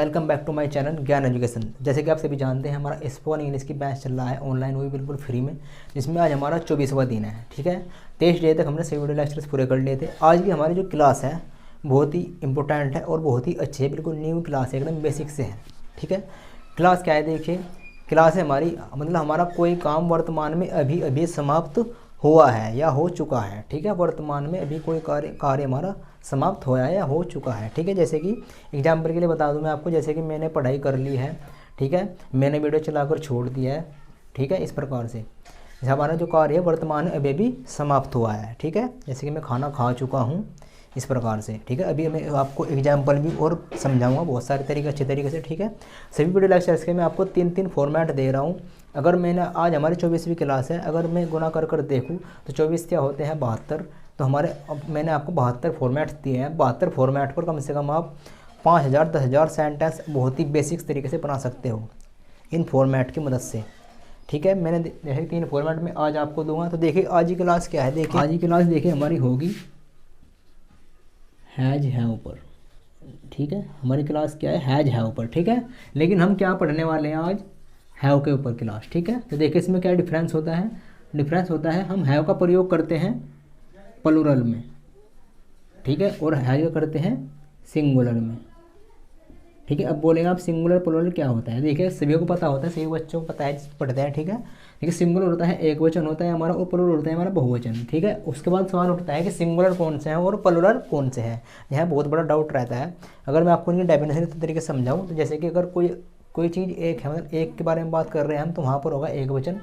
Welcome back to my channel Gyan education. जैसे कि आप सभी जानते हैं हमारा स्पोकन इंग्लिश की बैच चल रहा है ऑनलाइन, वो भी बिल्कुल फ्री में, जिसमें आज हमारा 24वां दिन है। ठीक है, 23 डे तक हमने सभी वीडियो लेक्चर्स पूरे कर लिए थे। आज की हमारी जो क्लास है बहुत ही इंपॉर्टेंट है और बहुत ही अच्छी है, बिल्कुल न्यू क्लास है, एकदम बेसिक से है। ठीक है, क्लास क्या है देखिए, क्लास है हमारी मतलब हमारा कोई काम वर्तमान में अभी अभी समाप्त हुआ है या हो चुका है। ठीक है, वर्तमान में अभी कोई कार्य हमारा समाप्त होया है या हो चुका है। ठीक है, जैसे कि एग्जाम्पल के लिए बता दूं मैं आपको, जैसे कि मैंने पढ़ाई कर ली है, ठीक है, मैंने वीडियो चलाकर छोड़ दिया है। ठीक है, इस प्रकार से हमारा जो कार्य है वर्तमान में अभी भी समाप्त हुआ है। ठीक है, जैसे कि मैं खाना खा चुका हूँ, इस प्रकार से। ठीक है, अभी मैं आपको एग्जाम्पल भी और समझाऊंगा बहुत सारे तरीके, अच्छे तरीके से। ठीक है, सभी वीडियो लेक्चर्स के मैं आपको तीन फॉर्मेट दे रहा हूँ। अगर मैंने आज हमारी 24वीं क्लास है, अगर मैं गुना कर देखूँ तो 24 क्या होते हैं 72, तो हमारे मैंने आपको 72 फॉर्मेट्स दिए हैं। 72 फॉर्मेट पर कम से कम आप 5000 10,000 सेंटेंस बहुत ही बेसिक्स तरीके से बना सकते हो इन फॉर्मेट की मदद से। ठीक है, मैंने जैसे 3 फॉर्मेट में आज आपको दूंगा। तो देखिए आज की क्लास क्या है, देखिए आज की क्लास देखिए हमारी होगी हैज हैव पर। ठीक है, हमारी क्लास क्या है, हैज हैव पर। ठीक है, लेकिन हम क्या पढ़ने वाले हैं आज, हैव के ऊपर क्लास। ठीक है, तो देखिए इसमें क्या डिफरेंस होता है, डिफरेंस होता है हम हैव का प्रयोग करते हैं प्लूरल में। ठीक है, और हैज का करते हैं सिंगुलर में। ठीक है, अब बोलेंगे आप सिंगुलर प्लूरल क्या होता है, देखिए सभी को पता होता है, सभी बच्चों को पता है, पढ़ते हैं। ठीक है, देखिए सिंगुलर होता है एक वचन होता है हमारा और प्लूरल होता है हमारा बहुवचन। ठीक है, उसके बाद सवाल उठता है कि सिंगुलर कौन से हैं और प्लूरल कौन से हैं। यह बहुत बड़ा डाउट रहता है। अगर मैं आपको इनकी डेफिनेशन तरीके से समझाऊँ तो जैसे कि अगर कोई चीज़ एक है, मतलब एक के बारे में बात कर रहे हैं हम, तो वहाँ पर होगा एक वचन।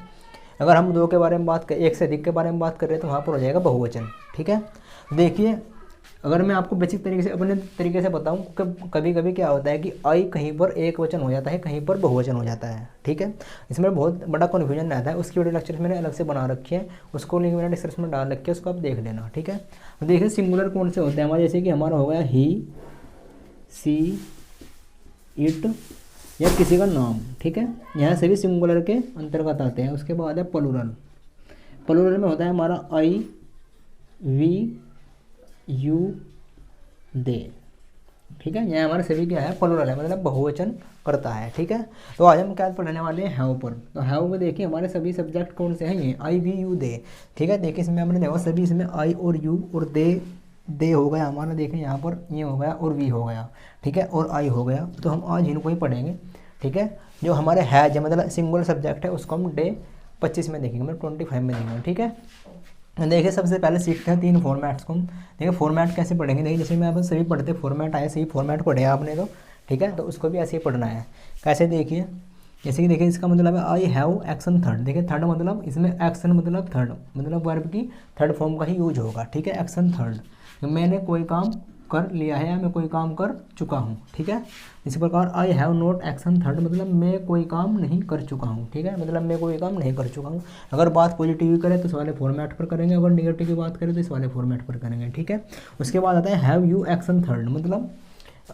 अगर हम दो के बारे में बात कर, एक से अधिक के बारे में बात कर रहे हैं, तो वहाँ पर हो जाएगा बहुवचन। ठीक है, देखिए अगर मैं आपको बेसिक तरीके से अपने तरीके से बताऊं, कभी कभी क्या होता है कि आई कहीं पर एक वचन हो जाता है, कहीं पर बहुवचन हो जाता है। ठीक है, इसमें बहुत बड़ा कन्फ्यूजन रहता है। उसकी वीडियो लेक्चर मैंने अलग से बना रखी है, उसको लिंक मैंने डिस्क्रिप्शन में डाल रखी है, उसको आप देख लेना। ठीक है, तो देखिए सिंगुलर कौन से होते हैं हमारे, जैसे कि हमारा हो गया ही, सी, इट या किसी का नाम। ठीक है, यहाँ सभी सिंगुलर के अंतर्गत आते हैं। उसके बाद है प्लूरल। प्लूरल में होता है हमारा आई, वी, यू, दे। ठीक है, यहाँ हमारे सभी क्या है, प्लूरल है, मतलब बहुवचन करता है। ठीक है, तो आज हम क्या पढ़ने वाले हैं, हैव पर। तो हैव में देखिए हमारे सभी सब्जेक्ट कौन से हैं, ये आई, वी, यू, दे। ठीक है, देखिए इसमें हमने देखा सभी, इसमें आई और यू और दे हो गया हमारा, देखें यहाँ पर ये हो गया और वी हो गया। ठीक है, और आई हो गया, तो हम आज इनको ही पढ़ेंगे। ठीक है, जो हमारे हैज है मतलब सिंगुलर सब्जेक्ट है, उसको हम डे 25 में देखेंगे, मतलब 25 में देखेंगे। ठीक है, देखिए सबसे पहले सीखते हैं 3 फॉर्मेट्स को। देखिए फॉर्मेट कैसे पढ़ेंगे, देखिए जैसे मैं आप सभी पढ़ते फॉर्मेट आए, सही फॉर्मेट पढ़े आपने तो। ठीक है, तो उसको भी ऐसे ही पढ़ना है। कैसे देखिए, जैसे कि देखिए इसका मतलब है आई हैव एक्शन थर्ड। देखिए थर्ड मतलब इसमें एक्शन मतलब थर्ड, मतलब वर्ब की थर्ड फॉर्म का ही यूज होगा। ठीक है, एक्शन थर्ड, तो मैंने कोई काम कर लिया है या मैं कोई काम कर चुका हूँ। ठीक है, इसी प्रकार I have not action third, मतलब मैं कोई काम नहीं कर चुका हूँ। ठीक है, मतलब मैं कोई काम नहीं कर चुका हूँ। अगर बात पॉजिटिव करें तो इस वाले फॉर्मेट पर करेंगे, अगर नेगेटिव की बात करें तो इस वाले फॉर्मेट पर करेंगे। ठीक है, उसके बाद आता है हैव यू एक्शन थर्ड, मतलब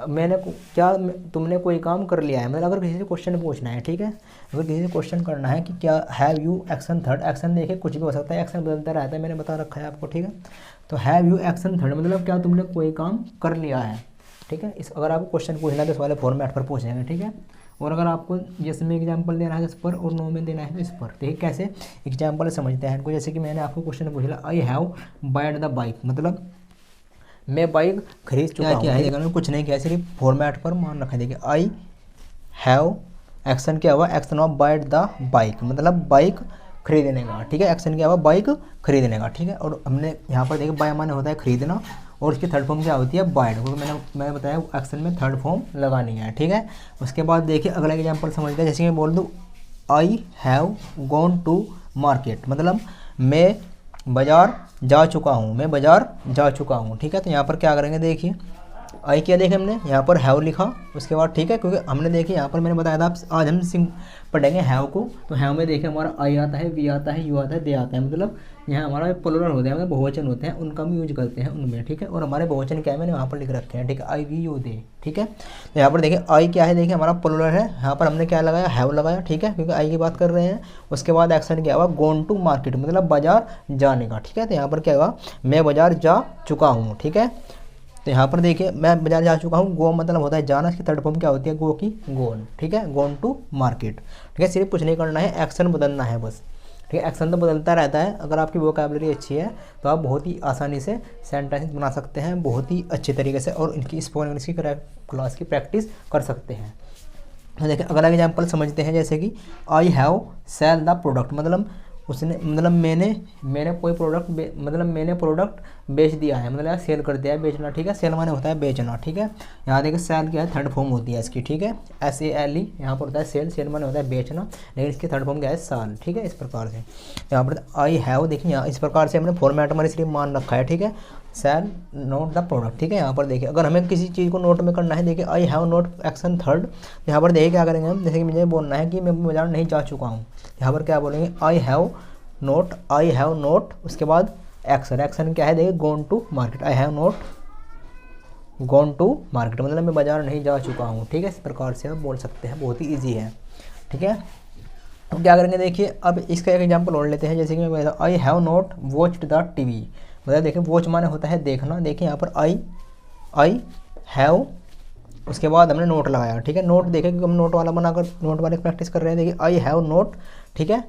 मैंने क्या तुमने कोई काम कर लिया है, मतलब अगर किसी से क्वेश्चन पूछना है। ठीक है, अगर किसी से क्वेश्चन करना है कि क्या have you action third, action देखिए कुछ भी हो सकता है, एक्शन बदलता रहता है, मैंने बता रखा है आपको। ठीक है, तो हैव यू एक्शन थर्ड मतलब क्या तुमने कोई काम कर लिया है। ठीक है, इस अगर आपको क्वेश्चन पूछना है तो इस वाले फॉर्मेट पर पूछेंगे। ठीक है, और अगर आपको जैसे में एग्जाम्पल देना है इस पर और नो में देना है तो इस पर। देखिए कैसे एग्जाम्पल समझते हैं इनको, जैसे कि मैंने आपको क्वेश्चन पूछा I have wide the bike, मतलब मैं बाइक खरीद चुका हूँ। क्या है, देखा कुछ नहीं किया, सिर्फ फॉर्मेट पर मान रखा है। देखिए आई हैव एक्शन क्या हुआ, action of wide the bike, मतलब बाइक खरीदने का। ठीक है, एक्शन क्या हुआ, बाइक खरीदने का। ठीक है, और हमने यहाँ पर देखिए बाय माने होता है खरीदना, और उसकी थर्ड फॉर्म क्या होती है बाइड, क्योंकि मैंने बताया एक्शन में थर्ड फॉर्म लगानी है। ठीक है, उसके बाद देखिए अगला एग्जाम्पल समझते हैं, जैसे मैं बोल दूँ I have gone to market, मतलब मैं बाज़ार जा चुका हूँ, मैं बाज़ार जा चुका हूँ। ठीक है, तो यहाँ पर क्या करेंगे, देखिए आई क्या देखें हमने यहाँ पर हैव लिखा, उसके बाद ठीक है, क्योंकि हमने देखिए यहाँ पर मैंने बताया था आज हम पढ़ेंगे हैव को। तो हैव में देखिए हमारा आई आता है, वी आता है, यू आता है, दे आता है, मतलब यहाँ हमारा प्लूरल होते हैं, मतलब बहुवचन होते हैं, उनका हम यूज करते हैं उनमें। ठीक है, और हमारे बहुवचन क्या है मैंने वहाँ पर लिख रखे हैं। ठीक है, आई, वी, यू, दे। ठीक है, तो यहाँ पर देखिए आई क्या है, देखिए हमारा प्लूरल है, यहाँ पर हमने क्या लगाया, हैव लगाया। ठीक है, क्योंकि आई की बात कर रहे हैं। उसके बाद एक्शन क्या हुआ, गोन टू मार्केट, मतलब बाजार जाने का। ठीक है, तो यहाँ पर क्या हुआ, मैं बाजार जा चुका हूँ। ठीक है, तो यहाँ पर देखिए मैं बाजार जा चुका हूँ, गो मतलब होता है जाना, इसकी थर्ड फॉर्म क्या होती है, गो की गोन, ठीक है, गोन टू मार्केट, ठीक है। सिर्फ कुछ नहीं करना है, एक्शन बदलना है बस, ठीक है। एक्शन तो बदलता रहता है। अगर आपकी वोकैबुलरी अच्छी है तो आप बहुत ही आसानी से सेंटेंस बना सकते हैं बहुत ही अच्छे तरीके से, और इनकी स्पोकन इंग्लिश की क्लास की प्रैक्टिस कर सकते हैं। तो देखिए अगला एग्जाम्पल समझते हैं, जैसे कि I have sell the product, मतलब उसने, मतलब मैंने कोई प्रोडक्ट मतलब मैंने प्रोडक्ट बेच दिया है, मतलब सेल कर दिया है, बेचना, ठीक है। सेल माने होता है बेचना, ठीक है। यहाँ देखिए सेल क्या है, थर्ड फॉर्म होती है इसकी, ठीक है, SALE यहाँ पर होता है सेल, सेल माने होता है बेचना, लेकिन इसकी थर्ड फॉर्म क्या है, साल, ठीक है। इस प्रकार से यहाँ पर आई हैव, देखिए यहाँ इस प्रकार से हमने फॉर्मेट हमारे सिर्फ मान रखा है, ठीक है, सेल नोट द प्रोडक्ट, ठीक है। यहाँ पर देखिए अगर हमें किसी चीज़ को नोट में करना है, देखिए आई हैव नोट एक्शन थर्ड, यहाँ पर देखिए क्या करेंगे हम, जैसे कि मुझे बोलना है कि मैं बाजार नहीं जा चुका हूँ, यहाँ पर क्या बोलेंगे, आई हैव नोट, उसके बाद एक्शन, एक्शन क्या है, देखिए gone to market, I have not gone to market, मतलब मैं बाजार नहीं जा चुका हूँ, ठीक है। इस प्रकार से आप बोल सकते हैं, बहुत ही ईजी है, ठीक है। तो क्या करेंगे, देखिए अब इसका एक एग्जांपल और लेते हैं, जैसे कि मैं I have not watched the TV, मतलब देखिए वॉच माने होता है देखना, देखिए यहाँ पर आई हैव, उसके बाद हमने नोट लगाया, ठीक है। नोट देखें कि हम नोट वाला बनाकर नोट वाले प्रैक्टिस कर रहे हैं, देखिए आई हैव नोट, ठीक है।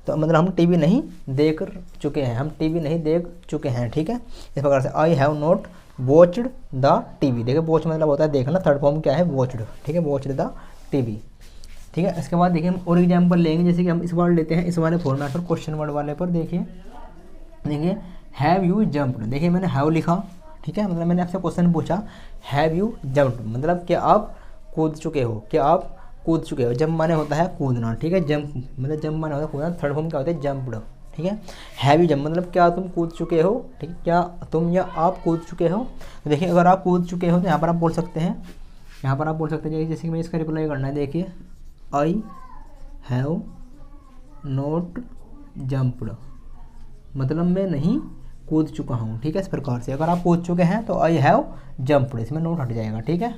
तो मतलब हम टीवी नहीं देख चुके हैं, हम टीवी नहीं देख चुके हैं, ठीक है। इस प्रकार से I have not watched the TV, देखिए वॉच मतलब होता है देखना, थर्ड फॉर्म क्या है, वॉच्ड, ठीक है, वॉच्ड द टीवी, ठीक है। इसके बाद देखिए हम और एग्जाम्पल लेंगे, जैसे कि हम इस वर्ड लेते हैं, इस वाले फॉर्मेट पर, क्वेश्चन वर्ड वाले पर, देखिए हैव यू जंप्ड, देखिए मैंने हैव लिखा, ठीक है, मतलब मैंने आपसे क्वेश्चन पूछा हैव यू जंप्ड, मतलब क्या आप कूद चुके हो, क्या आप कूद चुके हो। जंप माने होता है कूदना, ठीक है, जंप मतलब जंप माने होता है कूदना, थर्ड फॉर्म क्या होता है, जंप्ड, ठीक है। हैव यू जंप मतलब क्या तुम कूद चुके हो, ठीक है, क्या तुम या आप कूद चुके हो। तो देखिए अगर आप कूद चुके हो तो यहाँ पर आप बोल सकते हैं, यहाँ पर आप बोल सकते हैं, जैसे कि मैं इसका रिप्लाई करना है, देखिए आई हैव नॉट जंप्ड, मतलब मैं नहीं कूद चुका हूँ, ठीक है। इस प्रकार से अगर आप कूद चुके हैं तो आई हैव जंप्ड, इसमें नोट हट जाएगा, ठीक है।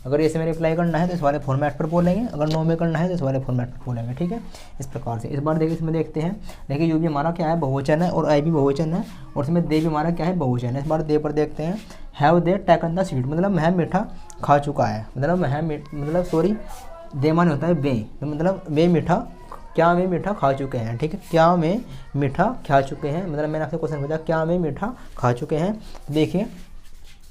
अगर ऐसे में रिप्लाई करना है तो इस वाले फॉर्मेट पर बोलेंगे, अगर नो में करना है तो इस वाले फॉर्मेट पर बोलेंगे, ठीक है। इस प्रकार से इस बार देखिए इसमें देखते हैं, देखिए यू भी हमारा क्या है, बहुवचन है, और आई भी बहुवचन है, और इसमें दे भी हमारा क्या है, बहुवचन है। इस बार दे पर देखते हैं, have they taken the sweet, मतलब वह मीठा खा चुका है, मतलब दे माने होता है वे, तो मतलब वे मीठा, क्या वे मीठा खा चुके हैं, ठीक है, क्या वे मीठा खा चुके हैं, मतलब मैंने आपसे क्वेश्चन पूछा क्या वे मीठा खा चुके हैं। देखिए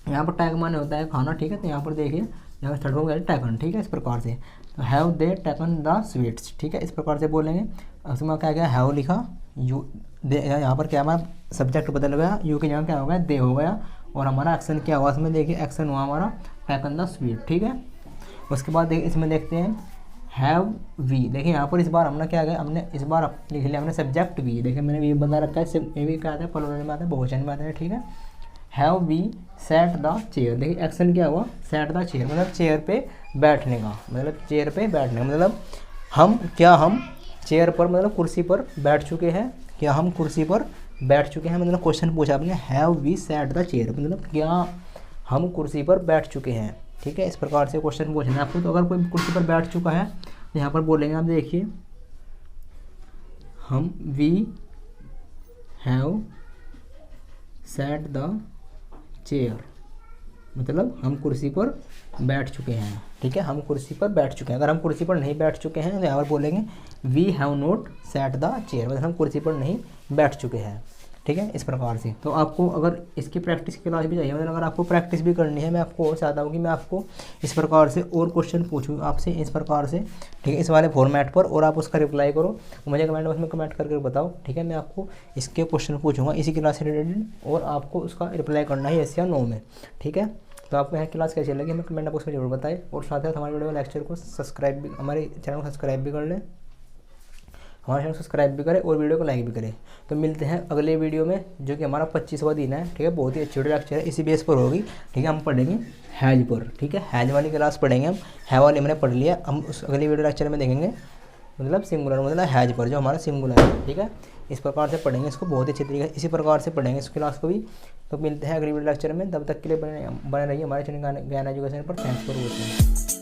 यहाँ पर टैग माने होता है खाना, ठीक है, तो यहाँ पर देखिए यहाँ पर थर्ड फॉर्म है टैकन, ठीक है। इस प्रकार से तो हैव दे टैकन द स्वीट्स, ठीक है, इस प्रकार से बोलेंगे। उसमें क्या गया, हैव लिखा, यू दे, यहाँ पर क्या हमारा सब्जेक्ट बदल गया, यू के जगह क्या हो गया, दे हो गया, और हमारा एक्शन क्या हुआ, इसमें देखिए एक्शन हुआ हमारा टैकन द स्वीट, ठीक है। उसके बाद देखिए इसमें देखते हैं हैव वी, देखिए यहाँ पर इस बार हमने क्या गया, हमने इस बार लिख लिया हमने सब्जेक्ट वी, देखिए मैंने वी बता रखा है, ये भी क्या आता है, प्लूरल में आता है, बहुवचन में आता है, ठीक है। Have we set the chair, देखिए एक्शन क्या हुआ, सेट द चेयर, मतलब चेयर पे बैठने का, मतलब चेयर पे बैठने का, मतलब हम चेयर पर मतलब कुर्सी पर बैठ चुके हैं, क्या हम कुर्सी पर बैठ चुके हैं, मतलब क्वेश्चन पूछा आपने have we set the chair, मतलब क्या हम कुर्सी पर बैठ चुके हैं, ठीक है। इस प्रकार से क्वेश्चन पूछना है आपको। तो अगर कोई कुर्सी पर बैठ चुका है तो यहाँ पर बोलेंगे आप, देखिए हम we have set the chair, मतलब हम कुर्सी पर बैठ चुके हैं, ठीक है, हम कुर्सी पर बैठ चुके हैं। अगर हम कुर्सी पर नहीं बैठ चुके हैं तो यहाँ पर बोलेंगे we have not set the chair, मतलब हम कुर्सी पर नहीं बैठ चुके हैं, ठीक है। इस प्रकार से तो आपको अगर इसकी प्रैक्टिस की क्लास भी चाहिए, मतलब अगर आपको प्रैक्टिस भी करनी है, मैं आपको और चाहता हूँ कि मैं आपको इस प्रकार से और क्वेश्चन पूछूँ आपसे इस प्रकार से, ठीक है, इस वाले फॉर्मेट पर, और आप उसका रिप्लाई करो, मुझे कमेंट बॉक्स में कमेंट करके बताओ, ठीक है। मैं आपको इसके क्वेश्चन पूछूंगा इसी क्लास से रिलेटेड, और आपको उसका रिप्लाई करना है यस या नो में, ठीक है। तो आपको यह क्लास कैसी लगी हमें कमेंट बॉक्स में जरूर बताएं, और साथ ही हमारे वीडियो लेक्चर को सब्सक्राइब भी, हमारे चैनल को सब्सक्राइब भी कर लें, हमारे चैनल सब्सक्राइब भी करें और वीडियो को लाइक भी करें। तो मिलते हैं अगले वीडियो में, जो कि हमारा 25वां दिन है, ठीक है, बहुत ही अच्छी लेक्चर है, इसी बेस पर होगी, ठीक है। हम पढ़ेंगे हैज पर, ठीक है, हैज वाली क्लास पढ़ेंगे हम, है वाली मैंने पढ़ लिया, हम उस अगले वीडियो लेक्चर में देखेंगे मतलब सिंगुलर, मतलब हैज पर जो हमारा सिंगुलर है, ठीक है। इस प्रकार से पढ़ेंगे इसको बहुत ही अच्छी तरीके से, इसी प्रकार से पढ़ेंगे इस क्लास को भी। तो मिलते हैं अगले वीडियो लेक्चर में, तब तक के लिए बने रहिए हमारे चैनल ज्ञान एजुकेशन पर। Thanks for watching.